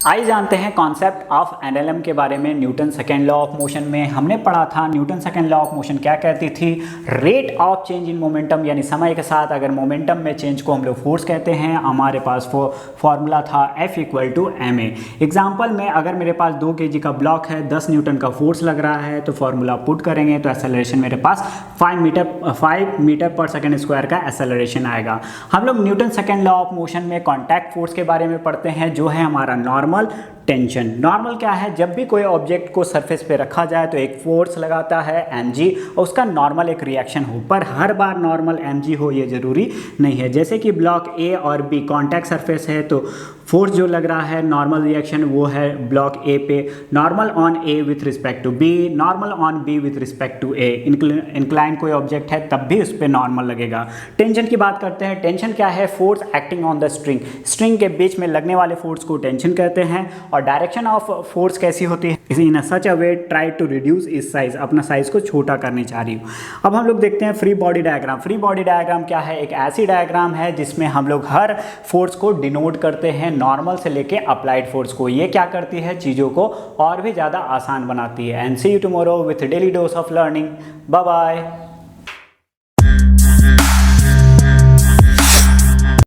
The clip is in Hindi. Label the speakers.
Speaker 1: आइए जानते हैं कॉन्सेप्ट ऑफ एनएलएम के बारे में। Newton second law of motion में हमने पढ़ा था Newton second law of motion क्या कहती थी, rate of change in momentum, यानी समय के साथ अगर मोमेंटम में चेंज को हम लोग फोर्स कहते हैं। हमारे पास वो फॉर्मूला था F = ma। एग्जाम्पल में अगर मेरे पास 2 kg का ब्लॉक है, 10 न्यूटन का फोर्स लग रहा है, तो फॉर्मूला पुट करेंगे तो एक्सेलरेशन मेरे पास 5 मीटर पर सेकेंड स्क्वायर का एक्सेलरेशन आएगा। हम लोग Newton second law of motion में कॉन्टैक्ट फोर्स के बारे में पढ़ते हैं, जो है हमारा नॉर्मल टेंशन। नॉर्मल क्या है, जब भी कोई ऑब्जेक्ट को सरफेस पे रखा जाए तो एक फोर्स लगाता है mg और उसका नॉर्मल एक रिएक्शन हो, पर हर बार नॉर्मल mg हो ये जरूरी नहीं है। जैसे कि ब्लॉक ए और बी कॉन्टैक्ट सरफेस है तो फोर्स जो लग रहा है नॉर्मल रिएक्शन वो है ब्लॉक ए पे, normal on A with respect to B, normal on B with respect to A. Incline कोई ऑब्जेक्ट है तब भी उस पर नॉर्मल लगेगा। टेंशन की बात करते हैं। टेंशन क्या है, force acting on the string, string के बीच में लगने वाले फोर्स को टेंशन कहते हैं। और डायरेक्शन ऑफ फोर्स कैसी होती है, इन सच अ वे ट्राई टू रिड्यूस इस साइज, अपना साइज को छोटा करनी चाह रही हूँ। अब हम लोग देखते हैं free body diagram. Free body diagram क्या है, एक ऐसी डायग्राम है जिसमें हम लोग हर फोर्स को डिनोट करते हैं, नॉर्मल से लेके अप्लाइड फोर्स को। ये क्या करती है, चीज़ों को और भी ज़्यादा आसान बनाती है। And see you tomorrow with daily dose of learning. Bye bye.